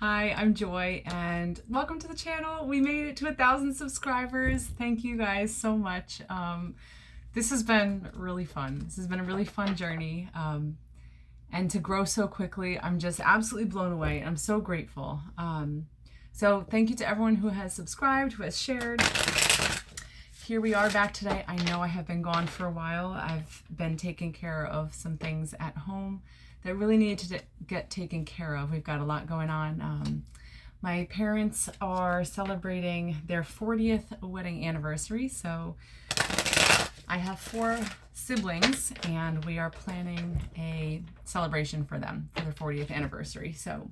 Hi, I'm Joy, and welcome to the channel. We made it to 1,000 subscribers. Thank you guys so much. This has been really fun. This has been a really fun journey, and to grow so quickly, I'm just absolutely blown away. I'm so grateful. So thank you to everyone who has subscribed, who has shared. Here we are back today. I know I have been gone for a while. I've been taking care of some things at home that really needed to get taken care of. We've got a lot going on. My parents are celebrating their 40th wedding anniversary, so I have 4 siblings and we are planning a celebration for them for their 40th anniversary. So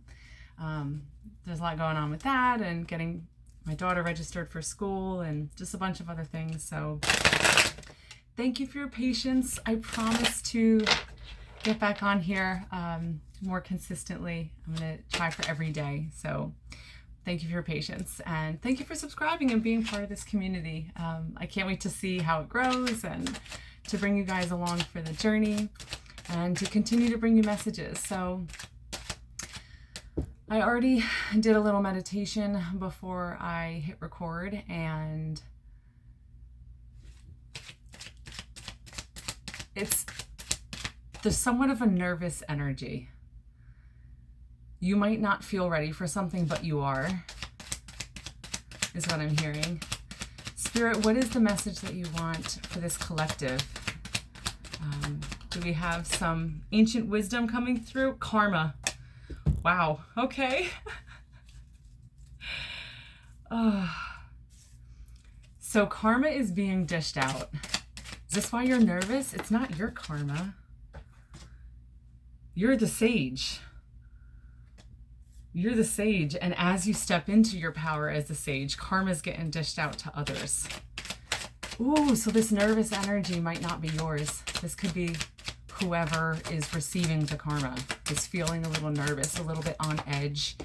there's a lot going on with that, and getting my daughter registered for school and just a bunch of other things. So thank you for your patience. I promise to get back on here more consistently. I'm gonna try for every day. So thank you for your patience, and thank you for subscribing and being part of this community. I can't wait to see how it grows and to bring you guys along for the journey and to continue to bring you messages. So I already did a little meditation before I hit record, and there's somewhat of a nervous energy. You might not feel ready for something, but you are, is what I'm hearing. Spirit, what is the message that you want for this collective? Do we have some ancient wisdom coming through? Karma. Wow, okay. So karma is being dished out. Is this why you're nervous? It's not your karma. You're the sage. You're the sage, and as you step into your power as the sage, karma's getting dished out to others. Ooh, so this nervous energy might not be yours. This could be whoever is receiving the karma is feeling a little nervous, a little bit on edge.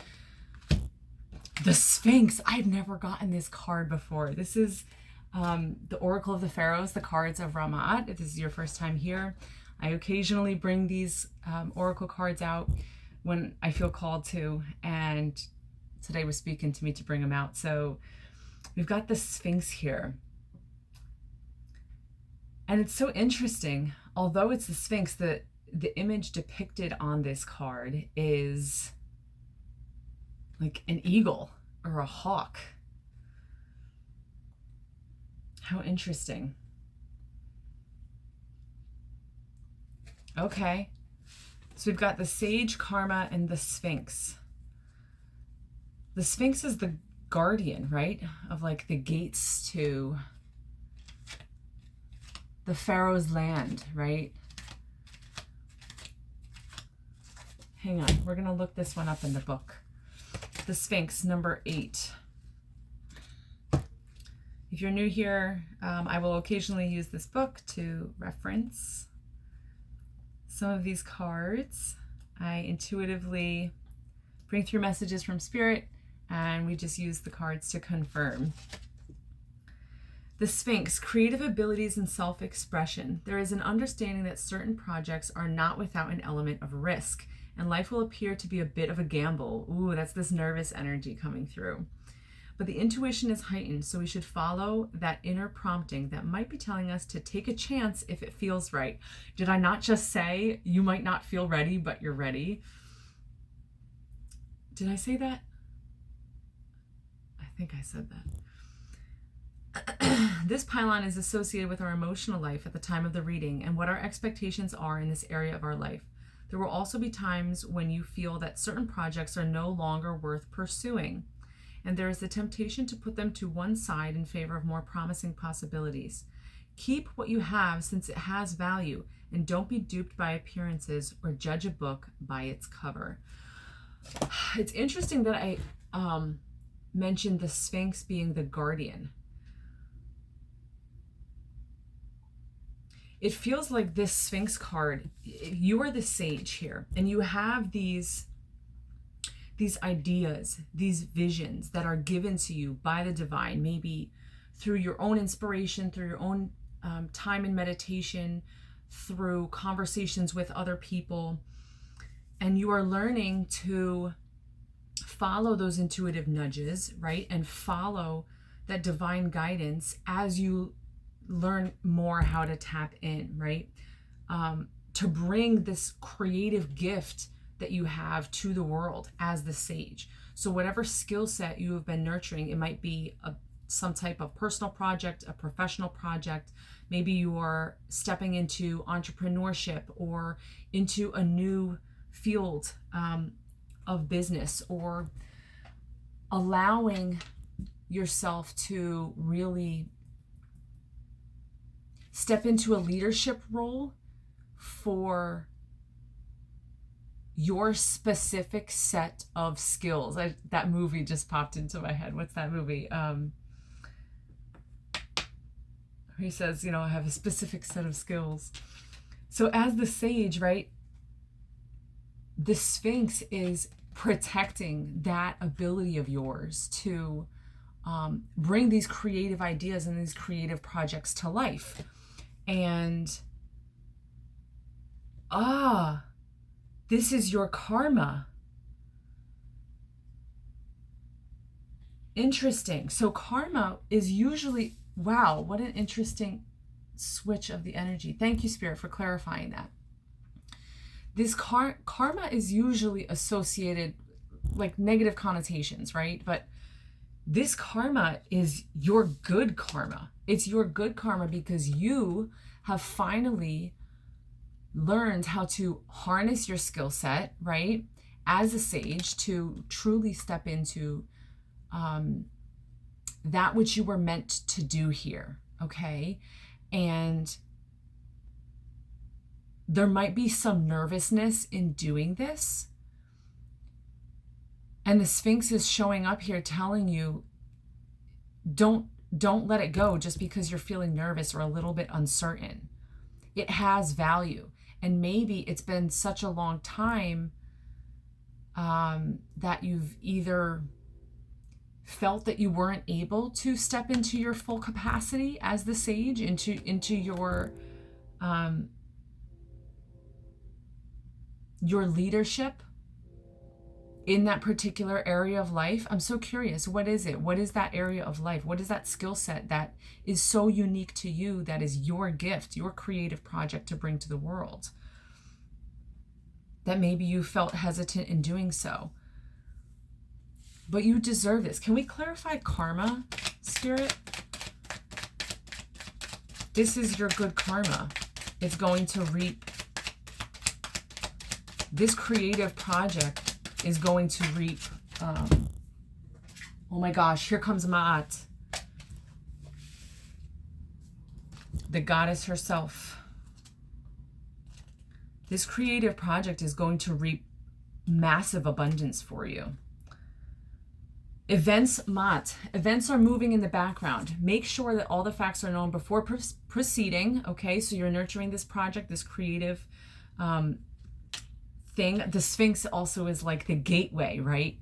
The Sphinx. I've never gotten this card before. This is the Oracle of the Pharaohs, the cards of Ramat. If this is your first time here, I occasionally bring these oracle cards out when I feel called to, and today was speaking to me to bring them out. So we've got the Sphinx here. And it's so interesting. Although it's the Sphinx, the image depicted on this card is like an eagle or a hawk. How interesting. Okay. So we've got the sage, karma, and the Sphinx. The Sphinx is the guardian, right? Of like the gates to the Pharaoh's land, right? Hang on, we're gonna look this one up in the book. The Sphinx, number 8. If you're new here, I will occasionally use this book to reference some of these cards. I intuitively bring through messages from Spirit, and we just use the cards to confirm. The Sphinx, creative abilities and self-expression. There is an understanding that certain projects are not without an element of risk, and life will appear to be a bit of a gamble. Ooh, that's this nervous energy coming through. But the intuition is heightened, so we should follow that inner prompting that might be telling us to take a chance if it feels right. Did I not just say you might not feel ready, but you're ready? Did I say that? I think I said that. This pylon is associated with our emotional life at the time of the reading and what our expectations are in this area of our life. There will also be times when you feel that certain projects are no longer worth pursuing, and there is the temptation to put them to one side in favor of more promising possibilities. Keep what you have since it has value, and don't be duped by appearances or judge a book by its cover. It's interesting that I mentioned the Sphinx being the guardian. It feels like this Sphinx card, you are the sage here, and you have these ideas, these visions that are given to you by the divine, maybe through your own inspiration, through your own time in meditation, through conversations with other people, and you are learning to follow those intuitive nudges, right? And follow that divine guidance as you learn more how to tap in, right? To bring this creative gift that you have to the world as the sage. So whatever skill set you have been nurturing, it might be some type of personal project, a professional project. Maybe you're stepping into entrepreneurship or into a new field of business, or allowing yourself to really step into a leadership role for your specific set of skills. That movie just popped into my head. What's that movie? He says, I have a specific set of skills. So as the sage, right, the Sphinx is protecting that ability of yours to bring these creative ideas and these creative projects to life. And this is your karma. Interesting. So karma is usually, wow, what an interesting switch of the energy. Thank you, Spirit, for clarifying that. This karma is usually associated like negative connotations, right? But this karma is your good karma. It's your good karma because you have finally learned how to harness your skill set, right? As a sage, to truly step into that which you were meant to do here, okay? And there might be some nervousness in doing this. And the Sphinx is showing up here telling you, don't let it go just because you're feeling nervous or a little bit uncertain. It has value. And maybe it's been such a long time that you've either felt that you weren't able to step into your full capacity as the sage, into your leadership in that particular area of life. I'm so curious. What is it? What is that area of life? What is that skill set that is so unique to you, that is your gift, your creative project to bring to the world, that maybe you felt hesitant in doing so? But you deserve this. Can we clarify karma, Spirit? This is your good karma. It's going to reap. This creative project is going to reap. Oh my gosh, here comes Ma'at, the goddess herself. This creative project is going to reap massive abundance for you. Events are moving in the background. Make sure that all the facts are known before proceeding, okay? So you're nurturing this project, this creative thing. The Sphinx also is like the gateway, right?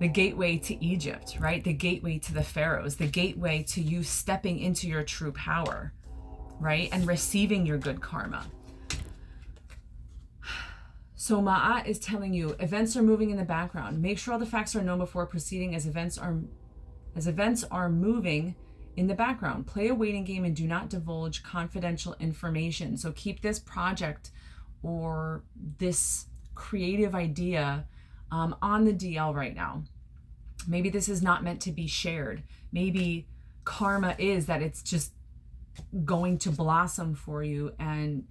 The gateway to Egypt, right? The gateway to the pharaohs, the gateway to you stepping into your true power, right? And receiving your good karma. So Ma'at is telling you, events are moving in the background. Make sure all the facts are known before proceeding, as events are moving in the background. Play a waiting game and do not divulge confidential information. So keep this project or this creative idea on the DL right now. Maybe this is not meant to be shared. Maybe karma is that it's just going to blossom for you. And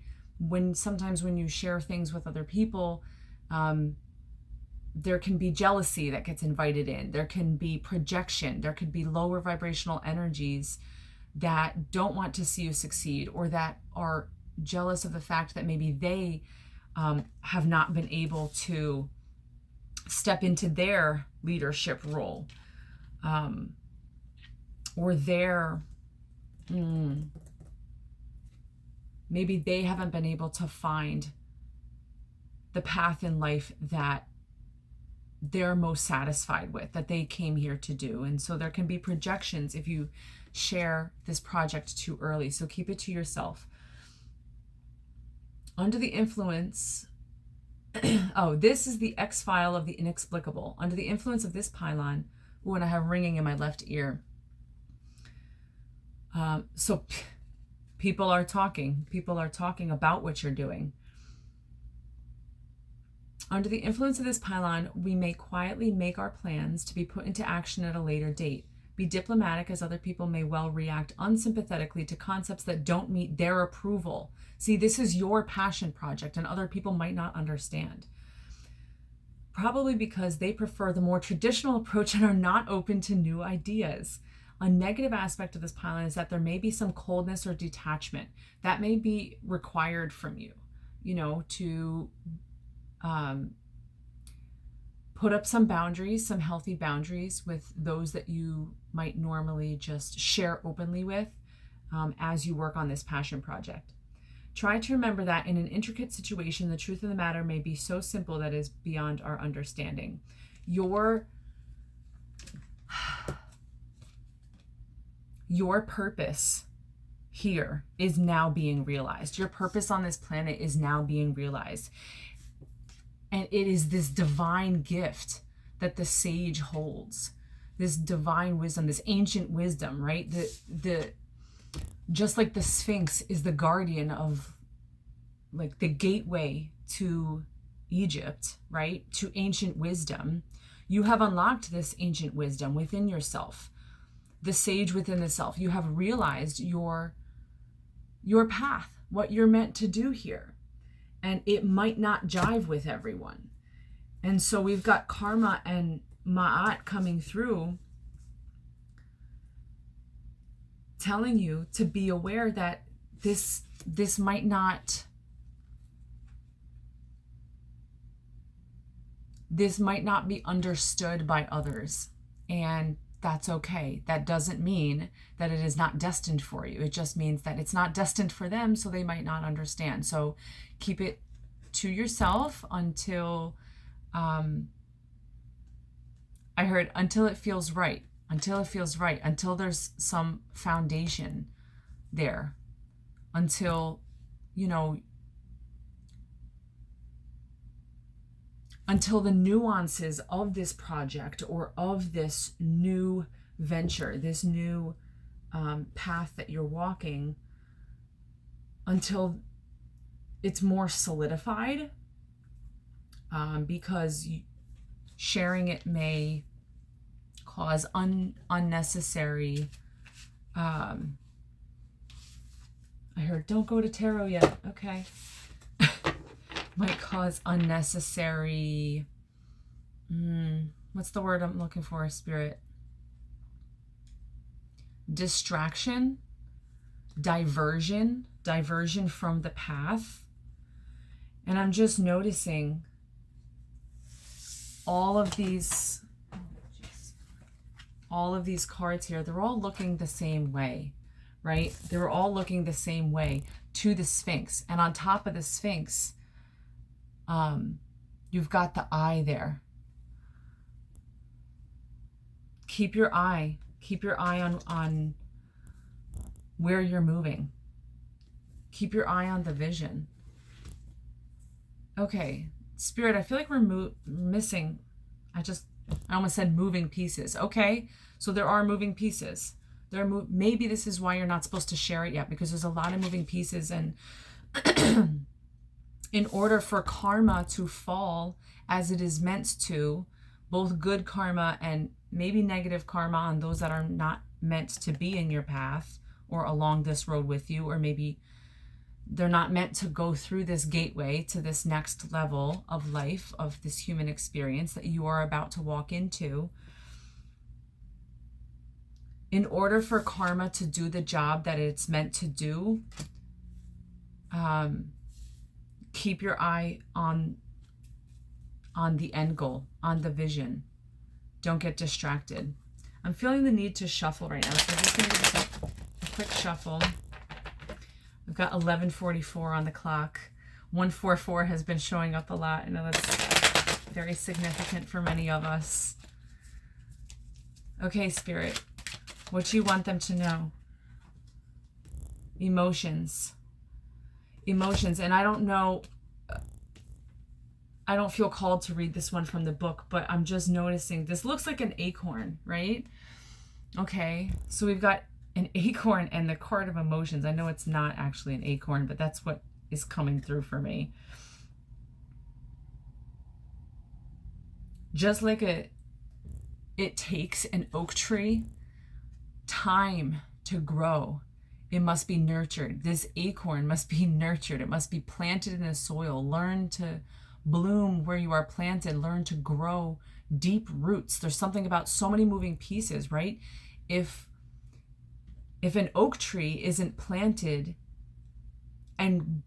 sometimes when you share things with other people, there can be jealousy that gets invited in. There can be projection. There could be lower vibrational energies that don't want to see you succeed, or that are jealous of the fact that maybe they have not been able to step into their leadership role, or their maybe they haven't been able to find the path in life that they're most satisfied with, that they came here to do. And so there can be projections if you share this project too early. So keep it to yourself. Under the influence Oh, this is the X file of the inexplicable. Under the influence of this pylon, when I have ringing in my left ear. So people are talking. People are talking about what you're doing. Under the influence of this pylon, we may quietly make our plans to be put into action at a later date. Be diplomatic, as other people may well react unsympathetically to concepts that don't meet their approval. See, this is your passion project, and other people might not understand. Probably because they prefer the more traditional approach and are not open to new ideas. A negative aspect of this pylon is that there may be some coldness or detachment that may be required from you, to put up some boundaries, some healthy boundaries with those that you might normally just share openly with as you work on this passion project. Try to remember that in an intricate situation, the truth of the matter may be so simple that it is beyond our understanding. Your purpose here is now being realized. Your purpose on this planet is now being realized. And it is this divine gift that the sage holds, this divine wisdom, this ancient wisdom, right? Just like the Sphinx is the guardian of, like, the gateway to Egypt, right? To ancient wisdom. You have unlocked this ancient wisdom within yourself, the sage within the self. You have realized your path, what you're meant to do here. And it might not jive with everyone. And so we've got karma and ma'at coming through, telling you to be aware that this might not be understood by others. And that's okay. That doesn't mean that it is not destined for you. It just means that it's not destined for them, so they might not understand. So keep it to yourself until, I heard, until it feels right. Until it feels right. Until there's some foundation there. Until, until the nuances of this project or of this new venture, this new path that you're walking, until it's more solidified, because sharing it may cause unnecessary, I heard, don't go to tarot yet. Okay. Might cause unnecessary, what's the word I'm looking for, Spirit? Distraction, diversion from the path. And I'm just noticing all of these cards here, they're all looking the same way, right? They're all looking the same way to the Sphinx. And on top of the Sphinx, you've got the eye there. Keep your eye on where you're moving. Keep your eye on the vision. Okay, Spirit, I feel like we're missing, I almost said moving pieces. Okay, so there are moving pieces. Maybe this is why you're not supposed to share it yet, because there's a lot of moving pieces. And in order for karma to fall as it is meant to, both good karma and maybe negative karma on those that are not meant to be in your path or along this road with you, or maybe they're not meant to go through this gateway to this next level of life, of this human experience that you are about to walk into. In order for karma to do the job that it's meant to do, keep your eye on the end goal, on the vision. Don't get distracted. I'm feeling the need to shuffle right now, so I'm just going to do a quick shuffle. I've got 11:44 on the clock. 144 has been showing up a lot. I know that's very significant for many of us. Okay, Spirit, what do you want them to know? Emotions. And I don't know I don't feel called to read this one from the book, but I'm just noticing this looks like an acorn, right? Okay, so we've got an acorn and the card of emotions. I know it's not actually an acorn, but that's what is coming through for me. Just like it takes an oak tree time to grow. It must be nurtured. This acorn must be nurtured. It must be planted in the soil. Learn to bloom where you are planted. Learn to grow deep roots. There's something about so many moving pieces, right? If an oak tree isn't planted and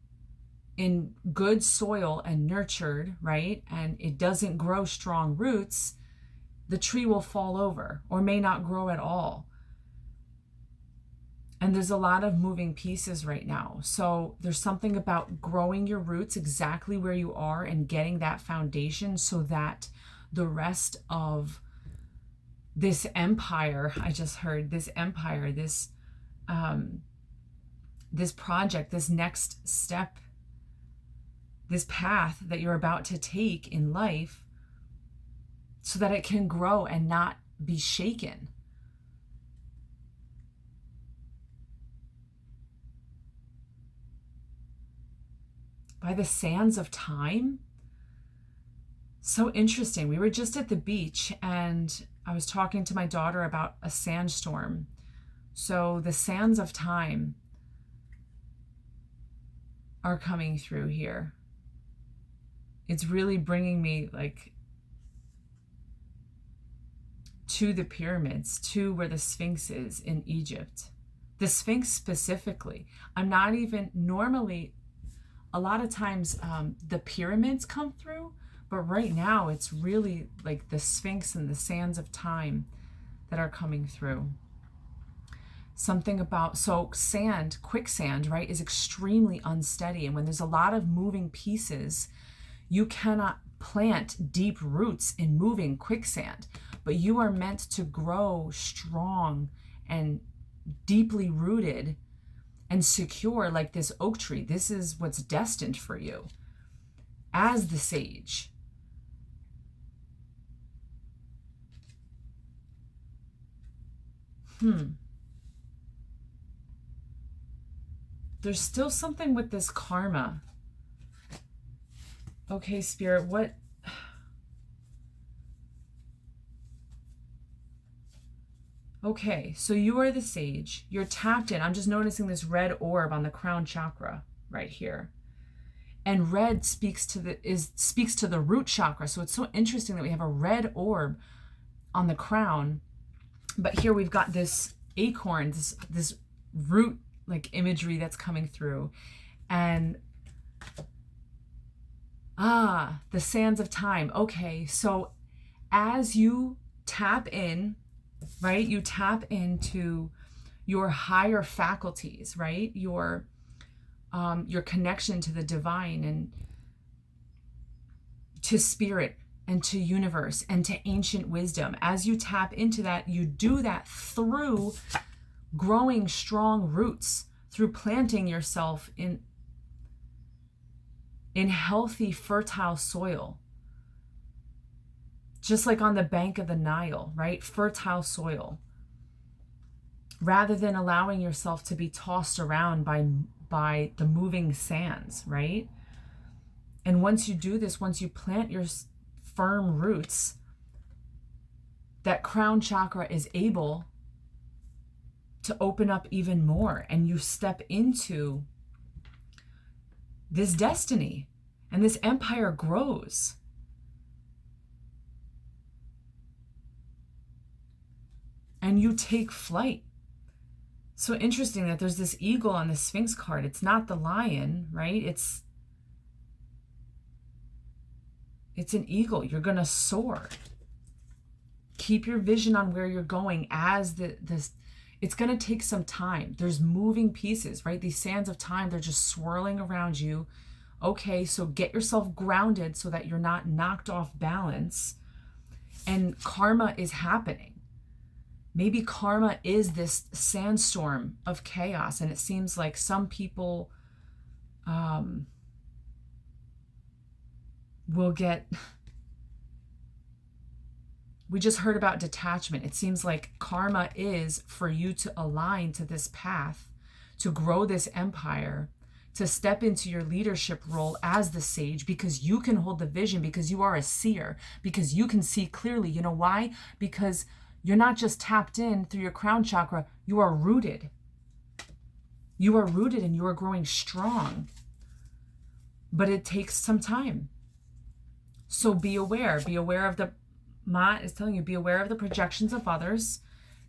in good soil and nurtured, right, and it doesn't grow strong roots, the tree will fall over or may not grow at all. And there's a lot of moving pieces right now. So there's something about growing your roots exactly where you are and getting that foundation so that the rest of this empire, I just heard this empire, this project, this next step, this path that you're about to take in life, so that it can grow and not be shaken. By the sands of time. So interesting. We were just at the beach and I was talking to my daughter about a sandstorm. So the sands of time are coming through here. It's really bringing me like to the pyramids, to where the Sphinx is in Egypt. The Sphinx specifically. I'm not even normally, a lot of times the pyramids come through, but right now it's really like the Sphinx and the sands of time that are coming through. Something about, so sand, quicksand, right, is extremely unsteady. And when there's a lot of moving pieces, you cannot plant deep roots in moving quicksand, but you are meant to grow strong and deeply rooted and secure like this oak tree. This is what's destined for you as the sage. There's still something with this karma. Okay, Spirit, what? Okay, so you are the sage. You're tapped in. I'm just noticing this red orb on the crown chakra right here. And red speaks to the root chakra. So it's so interesting that we have a red orb on the crown. But here we've got this acorn, this root like imagery that's coming through. And the sands of time. Okay, so as you tap in, right, you tap into your higher faculties, right, your connection to the divine and to spirit and to universe and to ancient wisdom. As you tap into that, you do that through growing strong roots, through planting yourself in healthy, fertile soil. Just like on the bank of the Nile, right? Fertile soil. Rather than allowing yourself to be tossed around by the moving sands, right? And once you do this, once you plant your firm roots, that crown chakra is able to open up even more, and you step into this destiny, and this empire grows. And you take flight. So interesting that there's this eagle on the Sphinx card. It's not the lion, right? It's an eagle. You're going to soar. Keep your vision on where you're going as it's going to take some time. There's moving pieces, right? These sands of time, they're just swirling around you. Okay, so get yourself grounded so that you're not knocked off balance. And karma is happening. Maybe karma is this sandstorm of chaos, and it seems like some people we'll get, we just heard about detachment. It seems like karma is for you to align to this path, to grow this empire, to step into your leadership role as the sage, because you can hold the vision, because you are a seer, because you can see clearly. You know why? Because you're not just tapped in through your crown chakra, you are rooted. You are rooted and you are growing strong. But it takes some time. So be aware. Be aware of the, Ma is telling you, be aware of the projections of others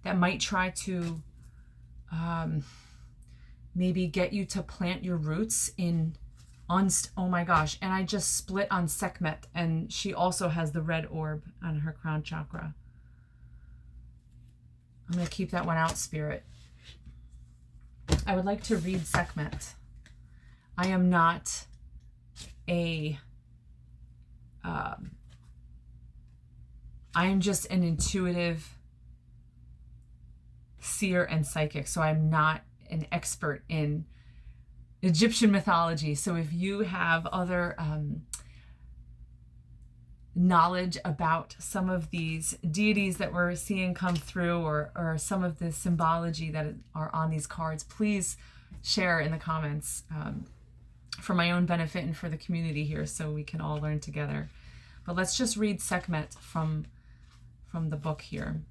that might try to maybe get you to plant your roots in, oh my gosh. And I just split on Sekhmet, and she also has the red orb on her crown chakra. I'm going to keep that one out, Spirit. I would like to read Sekhmet. I am not I am just an intuitive seer and psychic, so I'm not an expert in Egyptian mythology. So if you have other knowledge about some of these deities that we're seeing come through, or some of the symbology that are on these cards, please share in the comments, for my own benefit and for the community here, so we can all learn together. But let's just read Sekhmet from the book here.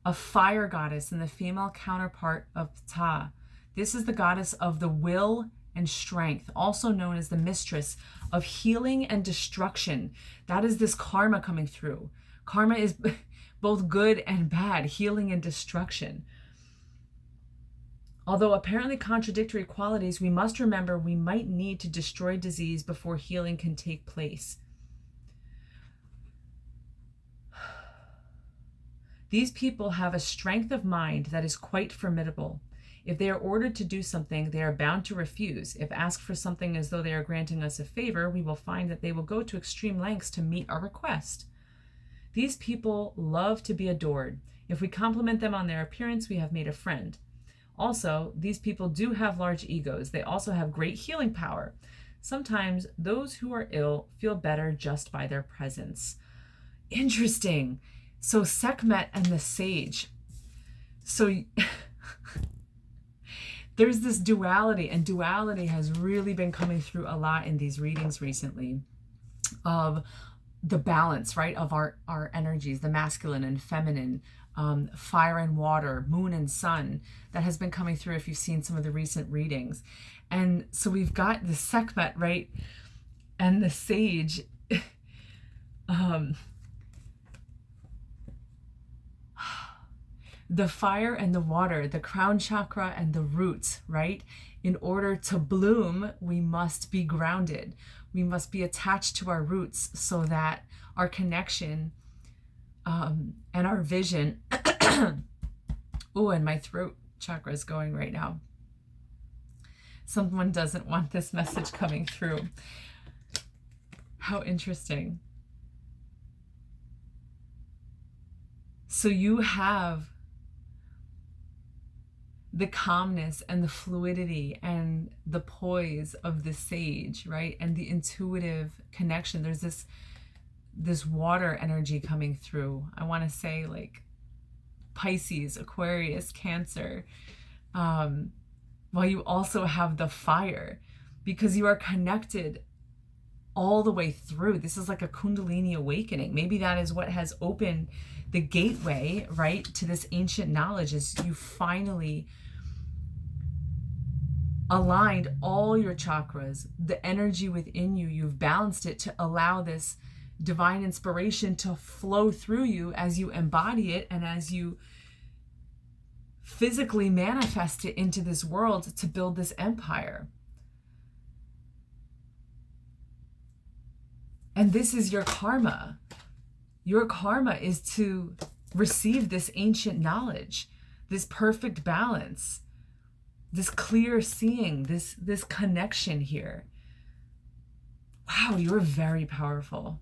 A fire goddess and the female counterpart of Ptah. This is the goddess of the will and strength, also known as the mistress of healing and destruction. That is this karma coming through. Karma is both good and bad, healing and destruction. Although apparently contradictory qualities, we must remember we might need to destroy disease before healing can take place. These people have a strength of mind that is quite formidable. If they are ordered to do something, they are bound to refuse. If asked for something as though they are granting us a favor, we will find that they will go to extreme lengths to meet our request. These people love to be adored. If we compliment them on their appearance, we have made a friend. Also, these people do have large egos. They also have great healing power. Sometimes those who are ill feel better just by their presence. Interesting. So Sekhmet and the sage. So there's this duality, and duality has really been coming through a lot in these readings recently, of the balance, right, of our energies, the masculine and feminine, fire and water, moon and sun. That has been coming through if you've seen some of the recent readings. And so we've got the Sekhmet, right, and the sage. The fire and the water, the crown chakra and the roots, right? In order to bloom, we must be grounded. We must be attached to our roots so that our connection and our vision. Oh, and my throat chakra is going right now. Someone doesn't want this message coming through. How interesting. So you have the calmness and the fluidity and the poise of the sage, right? And the intuitive connection. There's this water energy coming through. I want to say like Pisces, Aquarius, Cancer. While you also have the fire, because you are connected all the way through. This is like a Kundalini awakening. Maybe that is what has opened the gateway, right, to this ancient knowledge, is you finally aligned all your chakras, the energy within you, you've balanced it to allow this divine inspiration to flow through you as you embody it and as you physically manifest it into this world to build this empire. And this is your karma. Your karma is to receive this ancient knowledge, this perfect balance, this clear seeing, this connection here. Wow, you're very powerful.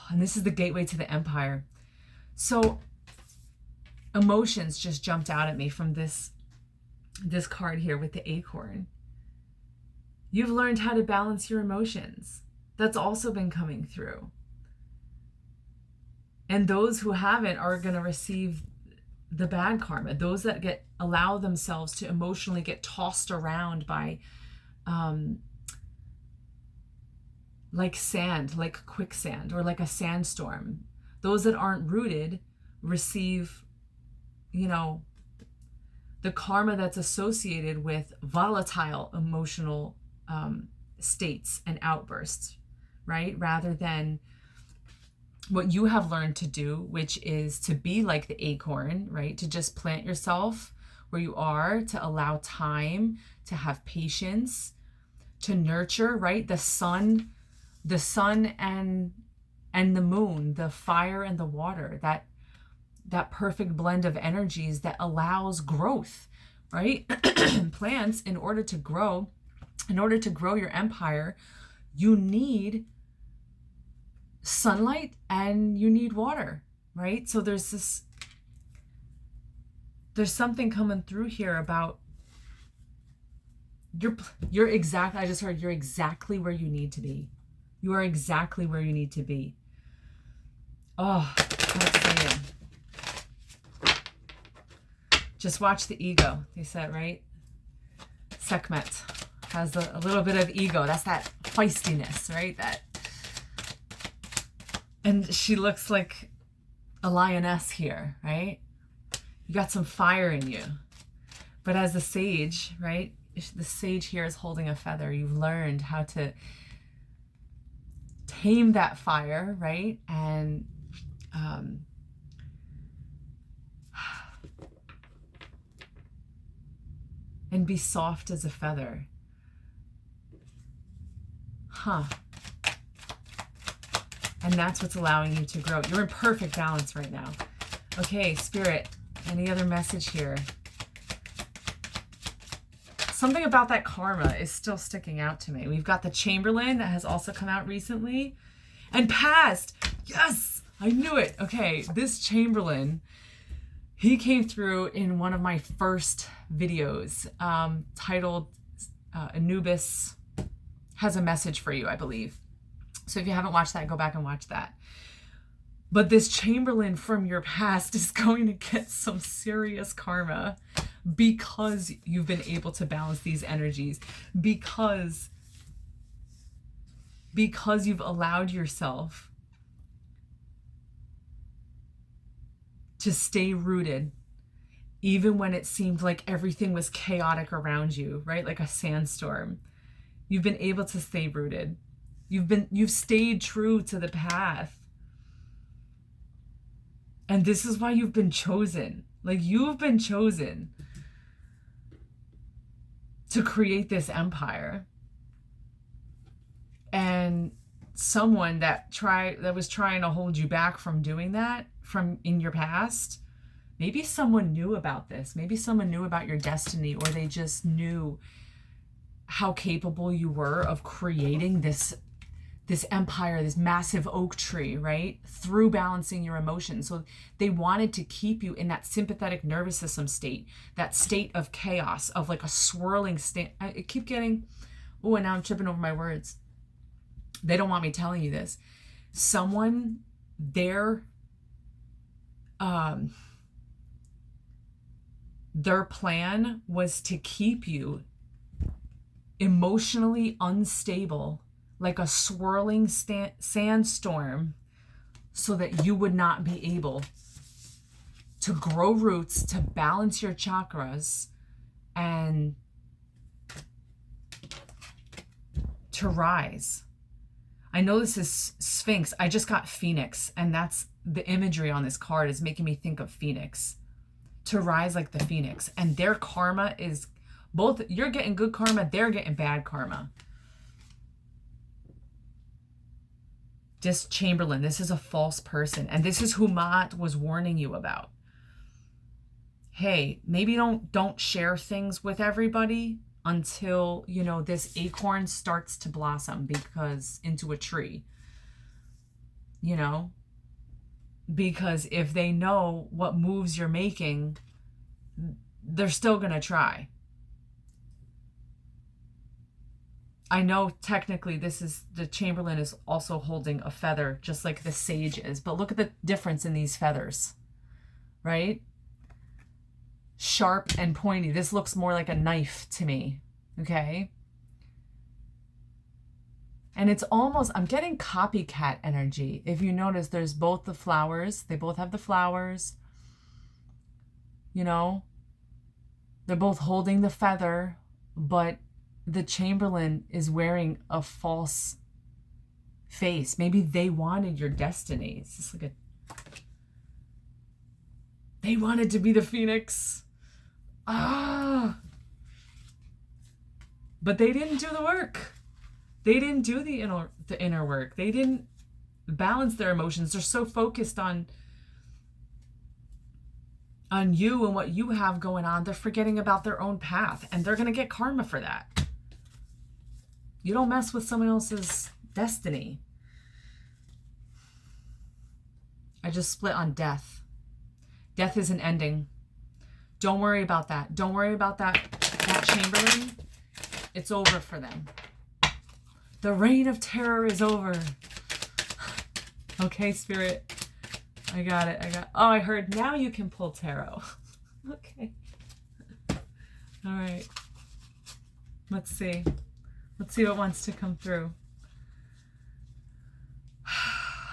And this is the gateway to the empire. So emotions just jumped out at me from this card here with the acorn. You've learned how to balance your emotions. That's also been coming through. And those who haven't are going to receive the bad karma. Those that allow themselves to emotionally get tossed around by like sand, like quicksand, or like a sandstorm. Those that aren't rooted receive, you know, the karma that's associated with volatile emotional states and outbursts, right? Rather than what you have learned to do, which is to be like the acorn, right? To just plant yourself where you are, to allow time, to have patience, to nurture, right? The sun and the moon, the fire and the water, that perfect blend of energies that allows growth, right? Plants, in order to grow your empire, you need sunlight and you need water, right? So there's something coming through here about you're exactly, I just heard, you're exactly where you need to be. You are exactly where you need to be. Oh, how exciting. Just watch the ego, they said, right? Sekhmet has a little bit of ego. That's that feistiness, right? And she looks like a lioness here, right? You got some fire in you. But as the sage, right? The sage here is holding a feather. You've learned how to tame that fire, right? And be soft as a feather. Huh. And that's what's allowing you to grow. You're in perfect balance right now. Okay, Spirit, any other message here? Something about that karma is still sticking out to me. We've got the Chamberlain that has also come out recently. And past. Yes, I knew it. Okay, this Chamberlain, he came through in one of my first videos titled Anubis Has a Message for You, I believe. So if you haven't watched that, go back and watch that. But this Chamberlain from your past is going to get some serious karma because you've been able to balance these energies, because you've allowed yourself to stay rooted even when it seemed like everything was chaotic around you, right? Like a sandstorm. You've been able to stay rooted. You've stayed true to the path. And this is why you've been chosen. Like, you've been chosen to create this empire. And someone that was trying to hold you back from doing that from in your past, maybe someone knew about this. Maybe someone knew about your destiny, or they just knew how capable you were of creating this empire, this massive oak tree, right? Through balancing your emotions. So they wanted to keep you in that sympathetic nervous system state, that state of chaos, of like a swirling state. I keep getting, oh, and now I'm tripping over my words. They don't want me telling you this. Someone, their plan was to keep you emotionally unstable, like a swirling sandstorm, so that you would not be able to grow roots, to balance your chakras, and to rise. I know this is Sphinx. I just got Phoenix, and that's the imagery on this card is making me think of Phoenix. To rise like the Phoenix. And their karma is both, you're getting good karma, they're getting bad karma. This Chamberlain, this is a false person. And this is who Maat was warning you about. Hey, maybe don't share things with everybody until, you know, this acorn starts to blossom into a tree. You know? Because if they know what moves you're making, they're still going to try. I know technically this is, the Chamberlain is also holding a feather, just like the Sage is, but look at the difference in these feathers, right? Sharp and pointy. This looks more like a knife to me, okay? And it's almost, I'm getting copycat energy. If you notice, there's both the flowers. They both have the flowers. You know, they're both holding the feather, but the Chamberlain is wearing a false face. Maybe they wanted your destiny. It's just like they wanted to be the Phoenix. Ah. But they didn't do the work. They didn't do the inner work. They didn't balance their emotions. They're so focused on you and what you have going on, they're forgetting about their own path, and they're going to get karma for that. You don't mess with someone else's destiny. I just split on death. Death is an ending. Don't worry about that. Don't worry about that Chamberlain. It's over for them. The reign of terror is over. Okay, Spirit. I got it. Oh, I heard now you can pull tarot. Okay. All right. Let's see. Let's see what wants to come through.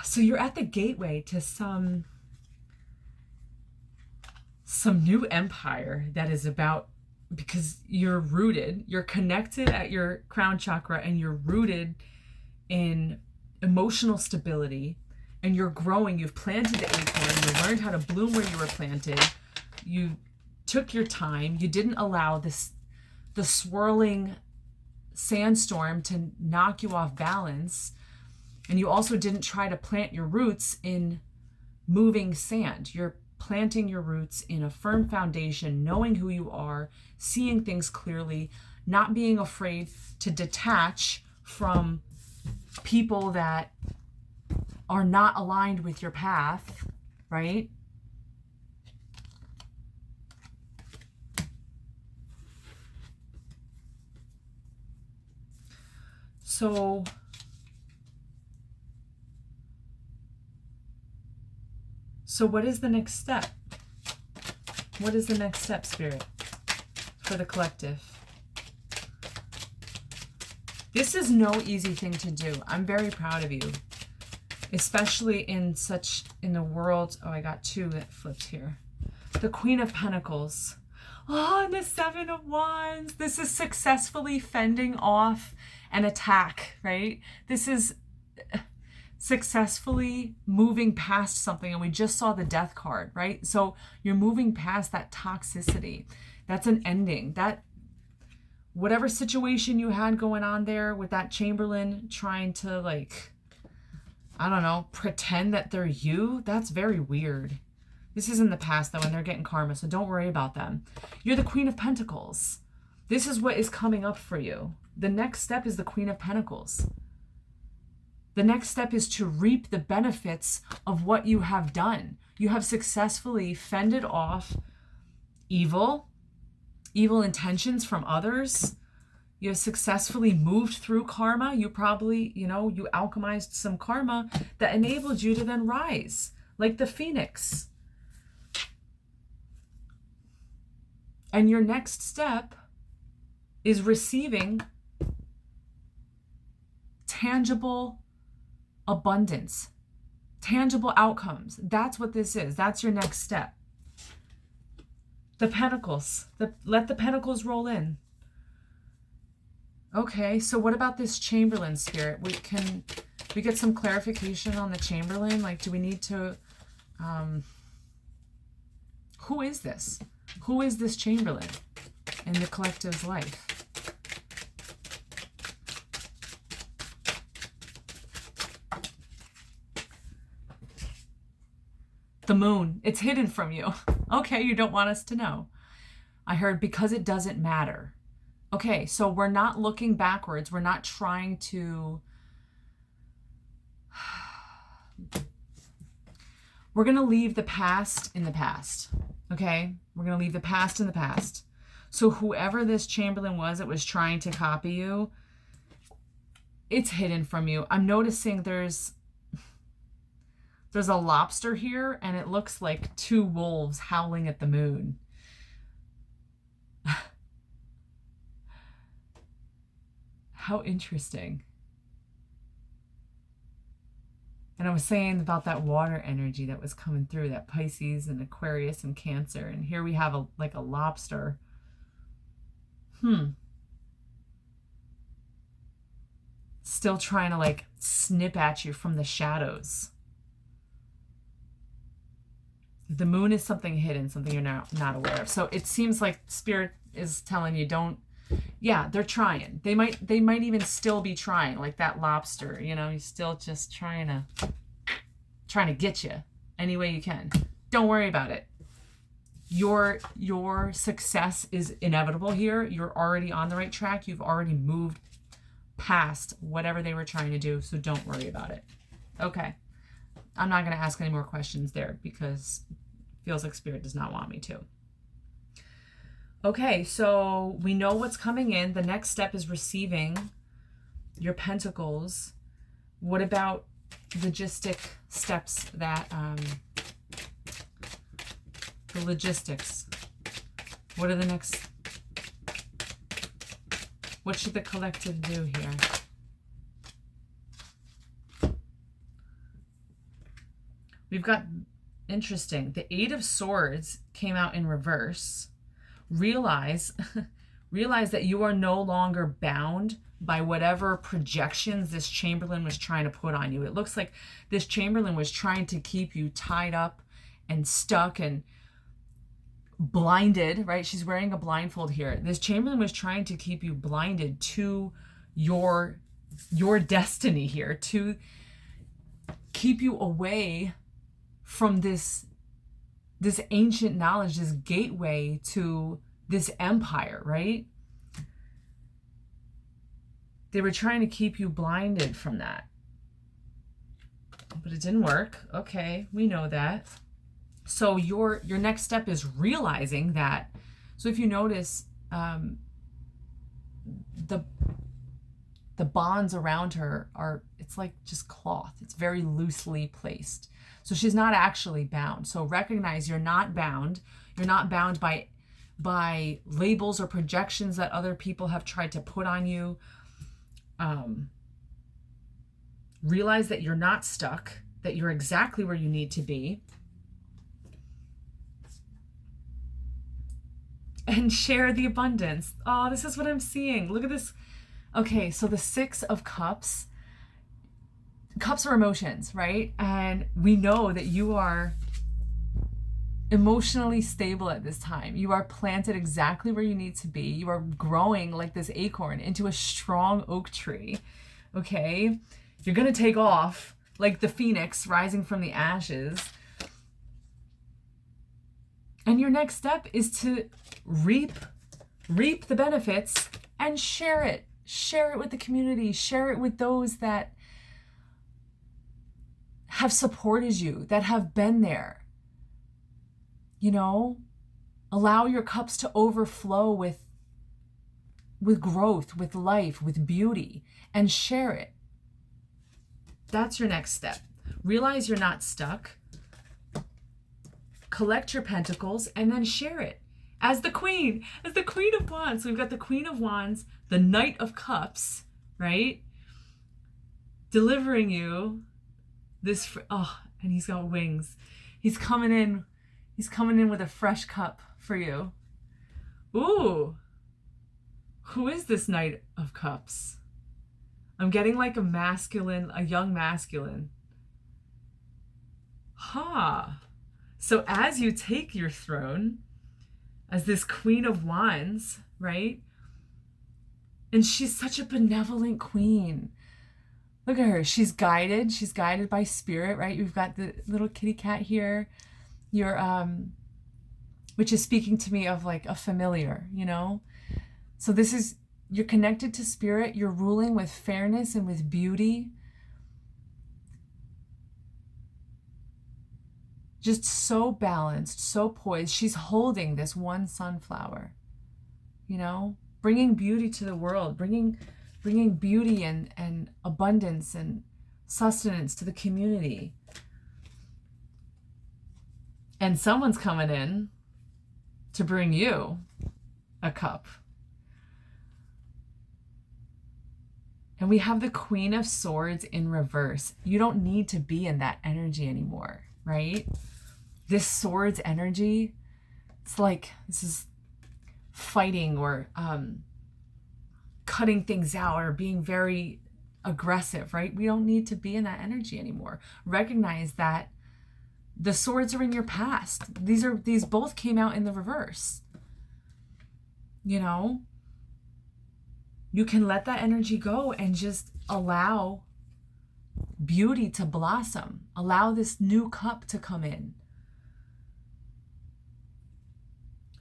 So you're at the gateway to some new empire that is about, because you're rooted, you're connected at your crown chakra, and you're rooted in emotional stability, and you're growing. You've planted the acorn. You learned how to bloom where you were planted. You took your time. You didn't allow the swirling sandstorm to knock you off balance. And you also didn't try to plant your roots in moving sand. You're planting your roots in a firm foundation, knowing who you are, seeing things clearly, not being afraid to detach from people that are not aligned with your path, right? So what is the next step? What is the next step, Spirit, for the collective? This is no easy thing to do. I'm very proud of you, especially in the world. Oh, I got two that flipped here. The Queen of Pentacles. Oh, and the Seven of Wands. This is successfully fending off an attack, right? This is successfully moving past something, and we just saw the Death card, right? So you're moving past that toxicity. That's an ending. That whatever situation you had going on there with that Chamberlain trying to, like, I don't know, pretend that they're you, that's very weird. This is in the past though, and they're getting karma, so don't worry about them. You're the Queen of Pentacles. This is what is coming up for you. The next step is the Queen of Pentacles. The next step is to reap the benefits of what you have done. You have successfully fended off evil intentions from others. You have successfully moved through karma. You probably, you alchemized some karma that enabled you to then rise, like the Phoenix. And your next step is receiving tangible abundance, tangible outcomes. That's what this is. That's your next step. The Pentacles. Let the Pentacles roll in. Okay, so what about this Chamberlain, Spirit? We get some clarification on the Chamberlain? Like, do we need to... who is this? Who is this Chamberlain in the collective's life? The Moon. It's hidden from you. Okay, you don't want us to know. I heard because it doesn't matter. Okay, so we're not looking backwards. We're not trying to... We're going to leave the past in the past. Okay? We're going to leave the past in the past. So whoever this Chamberlain was that was trying to copy you, it's hidden from you. I'm noticing there's a lobster here, and it looks like two wolves howling at the moon. How interesting. And I was saying about that water energy that was coming through, that Pisces and Aquarius and Cancer. And here we have like a lobster. Still trying to like snip at you from the shadows. The moon is something hidden, something you're not aware of. So it seems like Spirit is telling you yeah, they're trying. They might even still be trying, like that lobster, you know, he's still just trying to get you any way you can. Don't worry about it. Your success is inevitable here. You're already on the right track. You've already moved past whatever they were trying to do, so don't worry about it. Okay. I'm not going to ask any more questions there because it feels like Spirit does not want me to. Okay, so we know what's coming in. The next step is receiving your pentacles. What about logistic steps that, the logistics? What are the next, what should the collective do here? We've got, interesting, the Eight of Swords came out in reverse. Realize that you are no longer bound by whatever projections this Chamberlain was trying to put on you. It looks like this Chamberlain was trying to keep you tied up and stuck and blinded, right? She's wearing a blindfold here. This Chamberlain was trying to keep you blinded to your destiny here, to keep you away from this ancient knowledge, this gateway to this empire, right? They were trying to keep you blinded from that. But it didn't work. Okay, we know that. So your next step is realizing that. So if you notice, the bonds around her are, it's like just cloth. It's very loosely placed. So she's not actually bound. So recognize you're not bound. You're not bound by labels or projections that other people have tried to put on you. Realize that you're not stuck, that you're exactly where you need to be. And share the abundance. Oh, this is what I'm seeing. Look at this. Okay, so the Six of Cups. Cups are emotions, right? And we know that you are emotionally stable at this time. You are planted exactly where you need to be. You are growing like this acorn into a strong oak tree, okay? You're going to take off like the phoenix rising from the ashes. And your next step is to reap the benefits and share it. Share it with the community. Share it with those that have supported you, that have been there. You know, allow your cups to overflow with growth, with life, with beauty, and share it. That's your next step. Realize you're not stuck. Collect your pentacles and then share it. As the Queen of Wands. So we've got the Queen of Wands, the Knight of Cups, right? Delivering you this, and he's got wings. He's coming in with a fresh cup for you. Ooh, who is this Knight of Cups? I'm getting like a young masculine. So as you take your throne as this Queen of Wands, right? And she's such a benevolent queen. Look at her. She's guided by spirit, right? We've got the little kitty cat here. Which is speaking to me of like a familiar, you know? So you're connected to spirit. You're ruling with fairness and with beauty. Just so balanced, so poised. She's holding this one sunflower, you know? Bringing beauty to the world, bringing bringing beauty and abundance and sustenance to the community. And someone's coming in to bring you a cup. And we have the Queen of Swords in reverse. You don't need to be in that energy anymore, right? This Swords energy, it's like this is fighting or cutting things out or being very aggressive, right? We don't need to be in that energy anymore. Recognize that the swords are in your past. These both came out in the reverse. You know, you can let that energy go and just allow beauty to blossom. Allow this new cup to come in.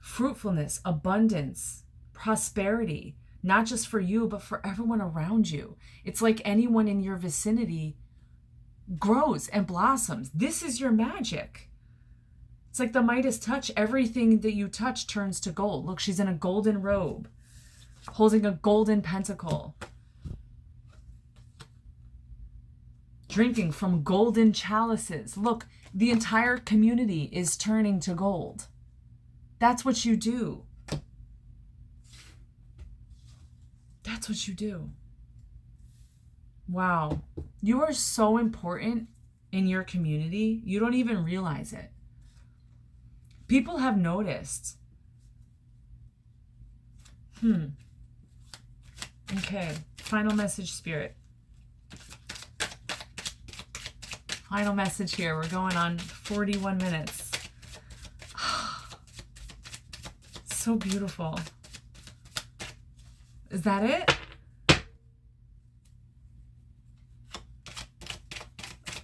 Fruitfulness, abundance, prosperity, not just for you, but for everyone around you. It's like anyone in your vicinity grows and blossoms. This is your magic. It's like the Midas touch. Everything that you touch turns to gold. Look, she's in a golden robe, holding a golden pentacle, drinking from golden chalices. Look, the entire community is turning to gold. That's what you do. That's what you do. Wow. You are so important in your community. You don't even realize it. People have noticed. Okay. Final message, Spirit. Final message here. We're going on 41 minutes. So beautiful. Is that it?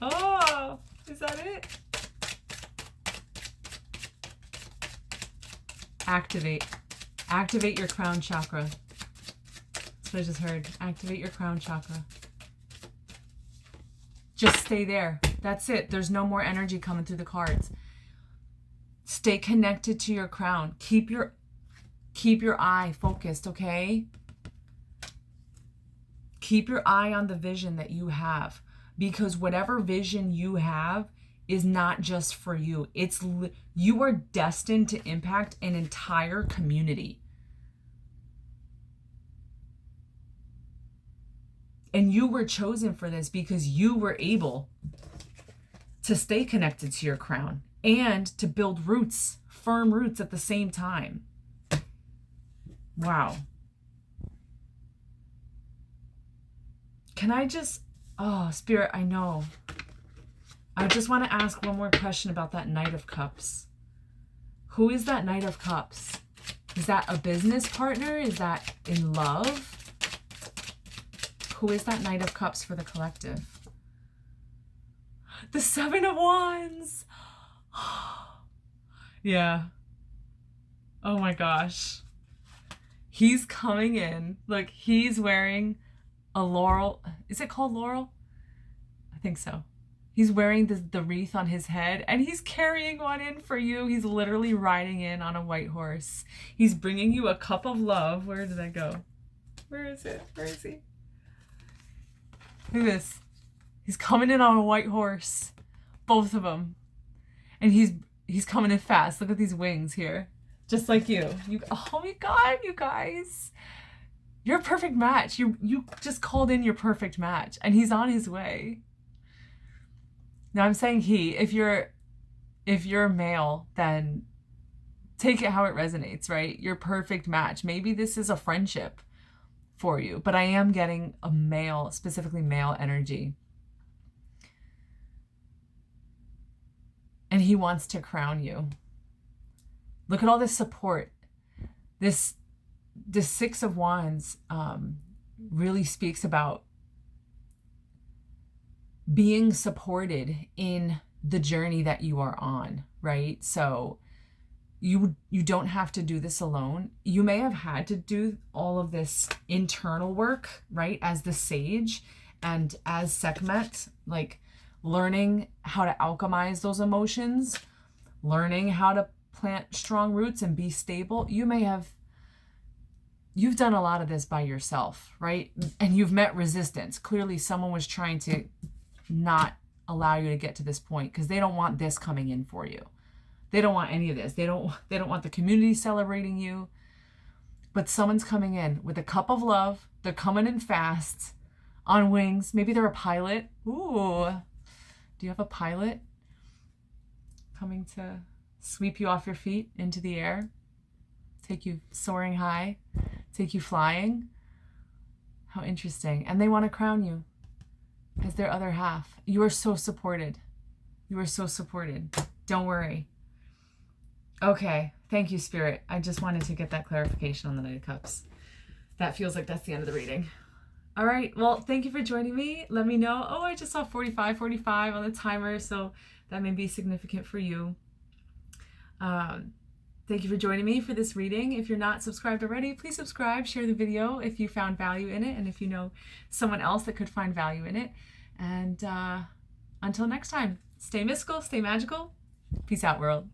Oh, is that it? Activate. Activate your crown chakra. That's what I just heard. Activate your crown chakra. Just stay there. That's it. There's no more energy coming through the cards. Stay connected to your crown. Keep your eye focused, okay? Keep your eye on the vision that you have, because whatever vision you have is not just for you. You are destined to impact an entire community. And you were chosen for this because you were able to stay connected to your crown and to build roots, firm roots at the same time. Wow. Can I just, oh, Spirit, I know. I just want to ask one more question about that Knight of Cups. Who is that Knight of Cups? Is that a business partner? Is that in love? Who is that Knight of Cups for the collective? The Seven of Wands. Yeah. Oh my gosh. He's coming in. Look, he's wearing a laurel. Is it called laurel? I think so. He's wearing the wreath on his head, and he's carrying one in for you. He's literally riding in on a white horse. He's bringing you a cup of love. Where did I go? Where is it? Where is he? Look at this. He's coming in on a white horse. Both of them. And he's coming in fast. Look at these wings here. Just like you. Oh my God, you guys. You're a perfect match. You just called in your perfect match, and he's on his way. Now I'm saying he. If you're male, then take it how it resonates, right? Your perfect match. Maybe this is a friendship for you, but I am getting a male, specifically male energy. And he wants to crown you. Look at all this support. This Six of Wands really speaks about being supported in the journey that you are on, right? So you don't have to do this alone. You may have had to do all of this internal work, right? As the sage and as Sekhmet, like learning how to alchemize those emotions, learning how to plant strong roots and be stable. You may have you've done a lot of this by yourself, right? And you've met resistance. Clearly someone was trying to not allow you to get to this point because they don't want this coming in for you. They don't want any of this. They don't want the community celebrating you. But someone's coming in with a cup of love. They're coming in fast on wings. Maybe they're a pilot. Ooh. Do you have a pilot coming to sweep you off your feet into the air? Take you soaring high? Take you flying? How interesting. And they want to crown you as their other half. You are so supported. You are so supported. Don't worry. Okay. Thank you, Spirit. I just wanted to get that clarification on the Knight of Cups. That feels like that's the end of the reading. All right. Well, thank you for joining me. Let me know. Oh, I just saw 45 on the timer, so that may be significant for you. Thank you for joining me for this reading. If you're not subscribed already, please subscribe, share the video if you found value in it, and if you know someone else that could find value in it. And until next time, stay mystical, stay magical. Peace out, world.